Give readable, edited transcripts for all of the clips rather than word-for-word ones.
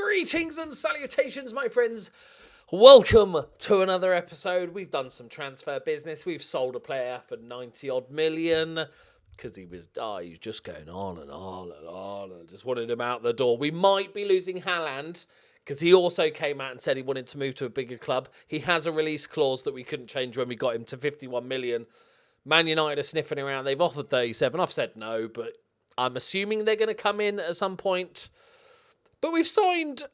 Greetings and salutations, my friends. Welcome to another episode. We've done some transfer business. We've sold a player for 90 odd million because he was just going on and on and on and just wanted him out the door. We might be losing Haaland because he also came out and said he wanted to move to a bigger club. He has a release clause that we couldn't change when we got him to 51 million. Man United are sniffing around. They've offered 37. I've said no, but I'm assuming they're going to come in at some point. But we've signed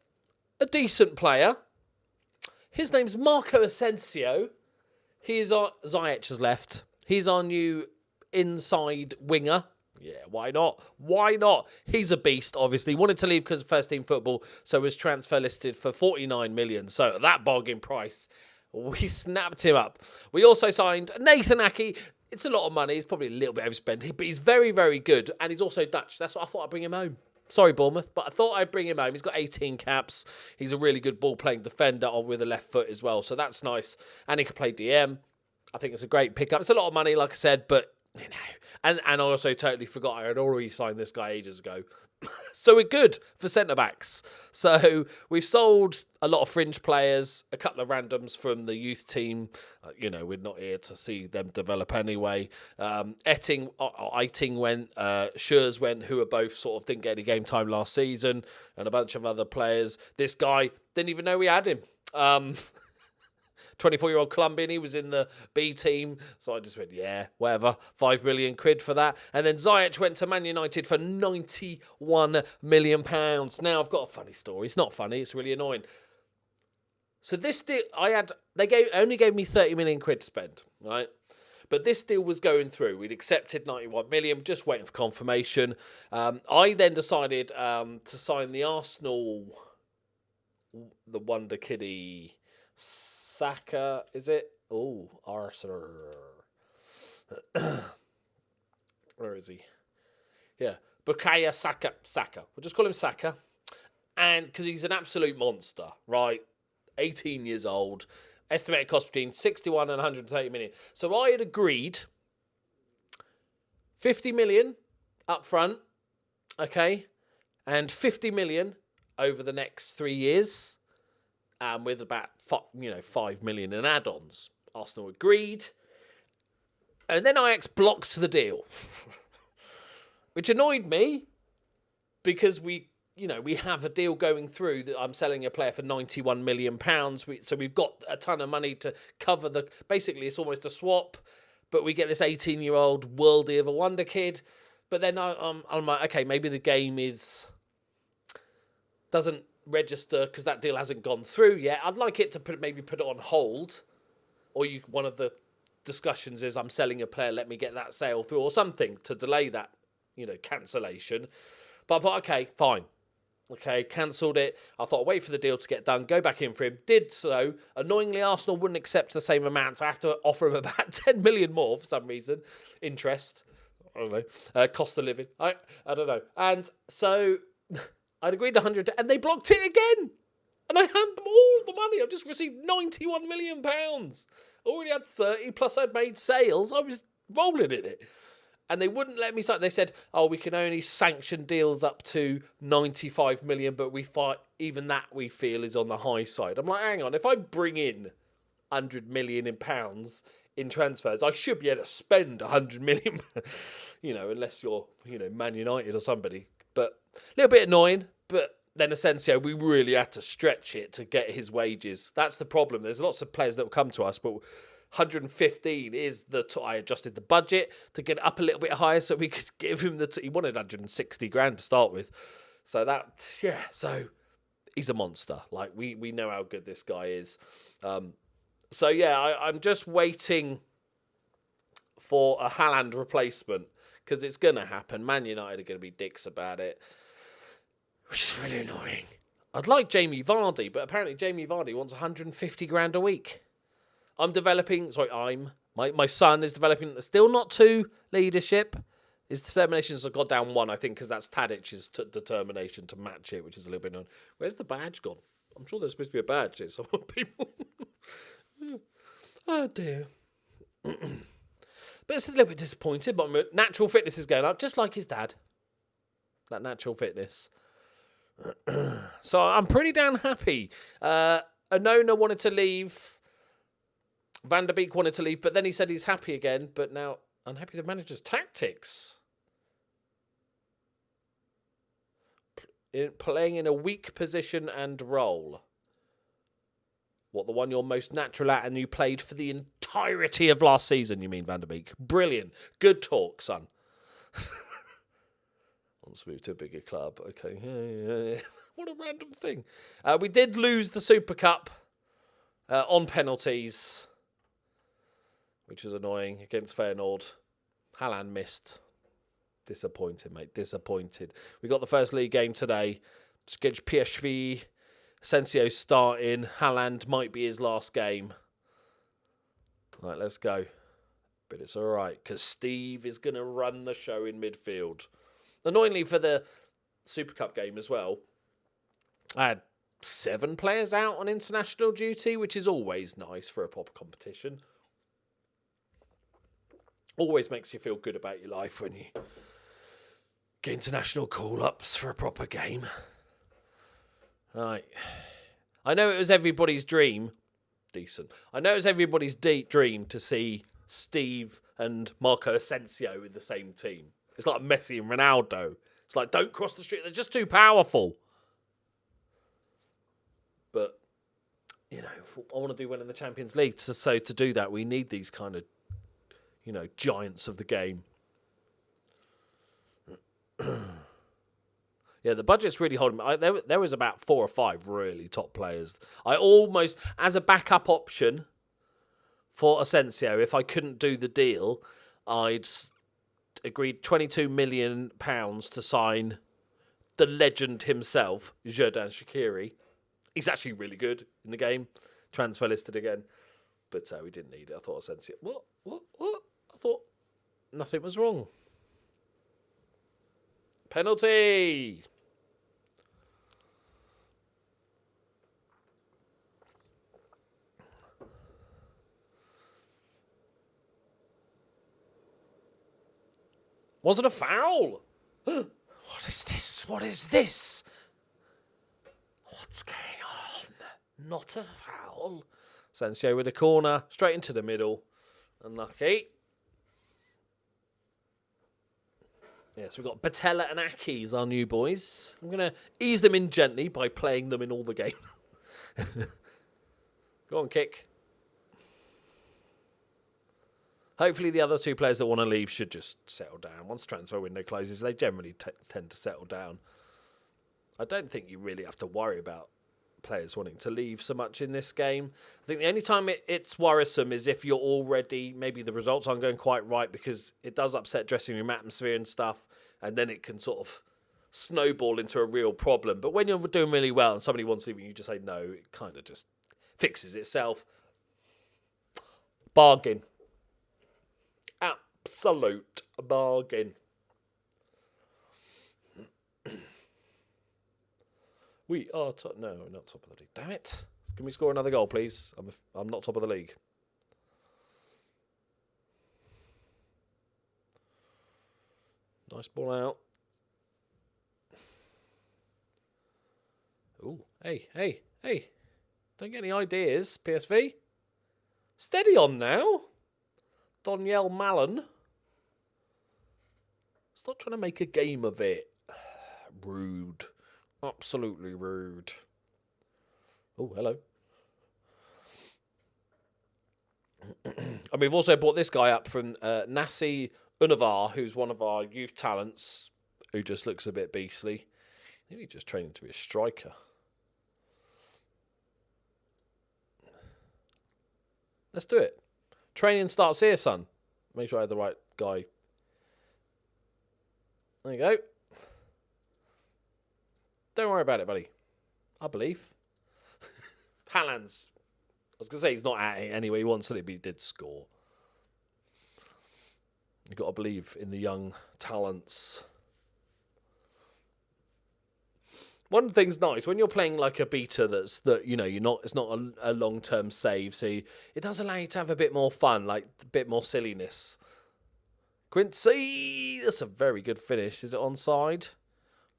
a decent player. His name's Marco Asensio. Ziyech has left. He's our new inside winger. Yeah, why not? Why not? He's a beast, obviously. Wanted to leave because of first team football, so was transfer listed for 49 million. So at that bargain price, we snapped him up. We also signed Nathan Ake. It's a lot of money. He's probably a little bit overspent, but he's very, very good. And he's also Dutch. That's what I thought I'd bring him home. Sorry, Bournemouth, but I thought I'd bring him home. He's got 18 caps. He's a really good ball-playing defender with a left foot as well, so that's nice. And he can play DM. I think it's a great pickup. It's a lot of money, like I said, but, you know. And I also totally forgot I had already signed this guy ages ago. So we're good for centre-backs. So we've sold a lot of fringe players, a couple of randoms from the youth team. We're not here to see them develop anyway. Eiting went, Schurz went, who are both sort of didn't get any game time last season, and a bunch of other players. This guy, didn't even know we had him. 24-year-old Colombian, he was in the B team, so I just went, yeah, whatever, 5 million quid for that. And then Ziyech went to Man United for 91 million pounds. Now, I've got a funny story. It's not funny, it's really annoying. So this deal, only gave me 30 million quid to spend, right? But this deal was going through. We'd accepted 91 million, just waiting for confirmation. I then decided to sign the Arsenal, the wonder kiddie, Saka, is it? Oh, Arsenal. Where is he? Yeah, Bukayo Saka. We'll just call him Saka. And because he's an absolute monster, right? 18 years old. Estimated cost between 61 and 130 million. So I had agreed 50 million up front, okay? And 50 million over the next 3 years. With about 5 million in add-ons. Arsenal agreed. And then Ajax blocked the deal. Which annoyed me because we have a deal going through that I'm selling a player for 91 million pounds. So we've got a ton of money to cover basically it's almost a swap, but we get this 18-year-old worldie of a wonder kid. But then I'm like, okay, maybe the game doesn't register because that deal hasn't gone through yet. I'd like it to put it on hold, or one of the discussions is I'm selling a player, let me get that sale through or something to delay that cancellation. But I thought, okay, fine, cancelled it. I thought I'll wait for the deal to get done, go back in for him. Did so. Annoyingly, Arsenal wouldn't accept the same amount, so I have to offer him about 10 million more for some reason. Interest, I don't know, cost of living, I don't know. And so I'd agreed to 100, and they blocked it again. And I had them all the money. I just received 91 million pounds. Already had 30, plus I'd made sales. I was rolling in it. And they wouldn't let me sign. They said, we can only sanction deals up to 95 million, but even that we feel is on the high side. I'm like, hang on, if I bring in 100 million in pounds in transfers, I should be able to spend 100 million, unless you're, Man United or somebody. But a little bit annoying, but then Asensio, we really had to stretch it to get his wages. That's the problem. There's lots of players that will come to us, but 115 is I adjusted the budget to get it up a little bit higher so we could give him he wanted 160 grand to start with. So so he's a monster. Like, we know how good this guy is. I'm just waiting for a Haaland replacement, because it's going to happen. Man United are going to be dicks about it, which is really annoying. I'd like Jamie Vardy, but apparently Jamie Vardy wants 150 grand a week. My son is developing, still not 2 leadership. His determinations have got down 1, I think, because that's Tadic's determination to match it, which is a little bit annoying. Where's the badge gone? I'm sure there's supposed to be a badge. It's some people. Oh, dear. But it's a little bit disappointed, but natural fitness is going up, just like his dad. That natural fitness. So I'm pretty damn happy. Anona wanted to leave. Van der Beek wanted to leave, but then he said he's happy again. But now, unhappy with the manager's tactics. Playing in a weak position and role. What, the one you're most natural at and you played for the entirety of last season, you mean, Van der Beek? Brilliant. Good talk, son. Let's move to a bigger club. Okay. Yeah. What a random thing. We did lose the Super Cup on penalties, which was annoying, against Feyenoord. Haaland missed. Disappointed, mate. Disappointed. We got the first league game today. Against PSV. Asensio starting. Haaland might be his last game. Right, let's go. But it's all right, because Steve is going to run the show in midfield. Annoyingly for the Super Cup game as well, I had 7 players out on international duty, which is always nice for a proper competition. Always makes you feel good about your life when you get international call-ups for a proper game. Right. I know it was everybody's dream. Decent. I know it was everybody's dream to see Steve and Marco Asensio in the same team. It's like Messi and Ronaldo. It's like, don't cross the street. They're just too powerful. But, you know, I want to do well in the Champions League. So to do that, we need these kind of, you know, giants of the game. Yeah, the budget's really holding me. There was about 4 or 5 really top players. I almost, as a backup option for Asensio, if I couldn't do the deal, I'd agreed £22 million to sign the legend himself, Xherdan Shaqiri. He's actually really good in the game. Transfer listed again. But we didn't need it. I thought Asensio... What? I thought nothing was wrong. Penalty! Was it a foul? What is this? What is this? What's going on? Not a foul. Asensio with a corner, straight into the middle. Unlucky. Yes, we've got Batella and Aki's, our new boys. I'm going to ease them in gently by playing them in all the games. Go on, kick. Hopefully the other 2 players that want to leave should just settle down. Once transfer window closes, they generally tend to settle down. I don't think you really have to worry about players wanting to leave so much in this game. I think the only time it's worrisome is if you're already, maybe the results aren't going quite right, because it does upset dressing room atmosphere and stuff, and then it can sort of snowball into a real problem. But when you're doing really well and somebody wants to leave and you just say no, it kind of just fixes itself. Bargain. Absolute bargain. We are top. No, not top of the league. Damn it! Can we score another goal, please? I'm not top of the league. Nice ball out. Ooh, hey! Don't get any ideas, PSV. Steady on now. Danielle Mallon. Stop trying to make a game of it. Rude. Absolutely rude. Oh, hello. And we've also brought this guy up from Nasi Unavar, who's one of our youth talents, who just looks a bit beastly. Maybe he's just training to be a striker. Let's do it. Training starts here, son. Make sure I have the right guy. There you go. Don't worry about it, buddy. I believe. Haaland's. I was going to say he's not at it anyway. He wants it, but he did score. You've got to believe in the young talents. One thing's nice when you're playing like a beta it's not a long-term save, so it does allow you to have a bit more fun, like a bit more silliness. Quincy, that's a very good finish. Is it onside?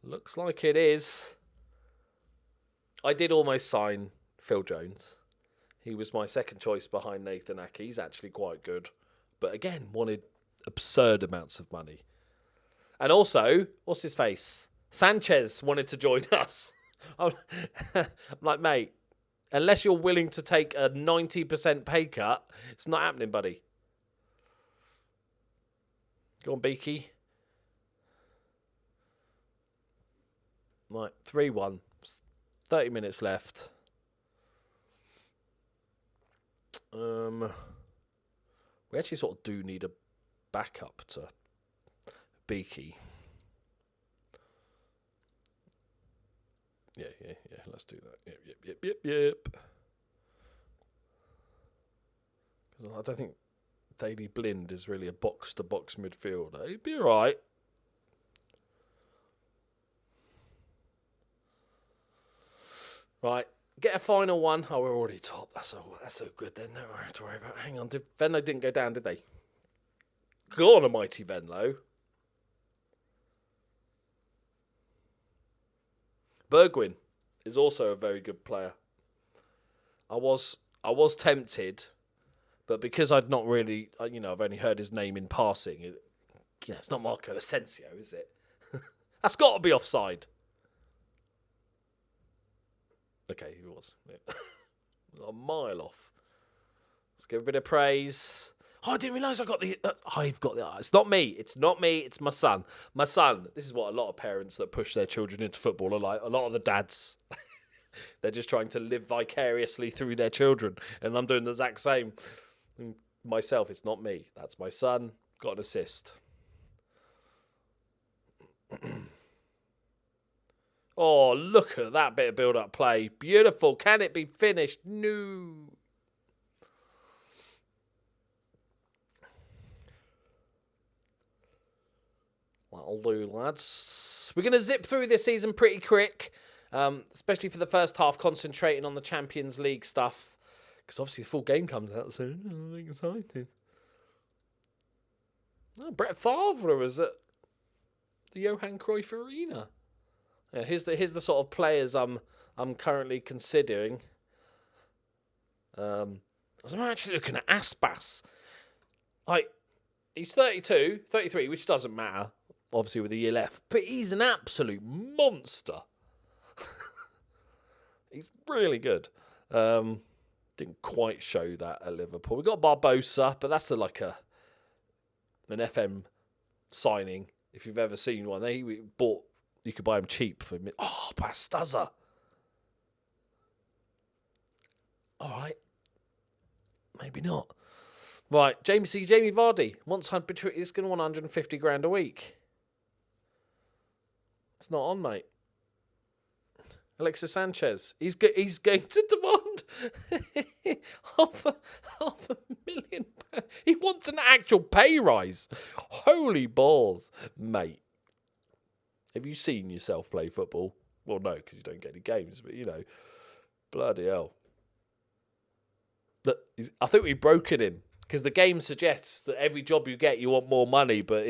Looks like it is. I did almost sign Phil Jones. He was my second choice behind Nathan Ake. He's actually quite good. But again, wanted absurd amounts of money. And also, what's his face? Sanchez wanted to join us. I'm like, mate, unless you're willing to take a 90% pay cut, it's not happening, buddy. Go on, Beaky. Right, 3-1. 30 minutes left. We actually sort of do need a backup to Beaky. Yeah. Let's do that. Yep. I don't think Daley Blind is really a box-to-box midfielder. He'd be all right. Right, get a final one. Oh, we're already top. That's so good then. No worry to worry about. Hang on, Venlo didn't go down, did they? Go on, a mighty Venlo. Bergwijn is also a very good player. I was tempted, but because I'd not really, I've only heard his name in passing. It's not Marco Asensio, is it? That's got to be offside. Okay, he was. Yeah. A mile off. Let's give a bit of praise. Oh, I didn't realise I got the... I've got the... It's not me. It's my son. My son. This is what a lot of parents that push their children into football are like. A lot of the dads. They're just trying to live vicariously through their children. And I'm doing the exact same. And myself, it's not me. That's my son. Got an assist. Oh, look at that bit of build-up play. Beautiful. Can it be finished? No. That'll do, lads. We're going to zip through this season pretty quick, especially for the first half, concentrating on the Champions League stuff, because obviously the full game comes out soon. I'm excited. Oh, Brett Favre was at the Johan Cruyff Arena. Yeah, here's the sort of players I'm currently considering. I'm actually looking at Aspas. He's 33, which doesn't matter, obviously, with a year left. But he's an absolute monster. He's really good. Didn't quite show that at Liverpool. We got Barbosa, but that's an FM signing. If you've ever seen one, you could buy him cheap for me. Oh, Bastaza. All right. Maybe not. Right, Jamie Vardy he's going to want 150 grand a week. It's not on, mate. Alexis Sanchez, he's going to demand half a million. He wants an actual pay rise. Holy balls, mate. Have you seen yourself play football? Well, no, because you don't get any games, but bloody hell. I think we've broken him. Because the game suggests that every job you get, you want more money, but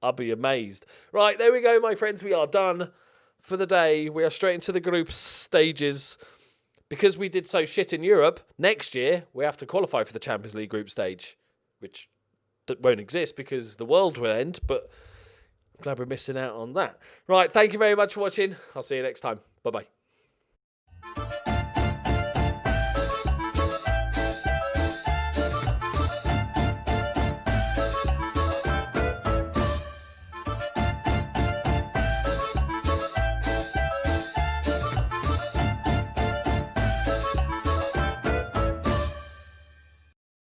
I'll be amazed. Right, there we go, my friends. We are done for the day. We are straight into the group stages. Because we did so shit in Europe, next year we have to qualify for the Champions League group stage, which won't exist because the world will end, but I'm glad we're missing out on that. Right, thank you very much for watching. I'll see you next time. Bye-bye.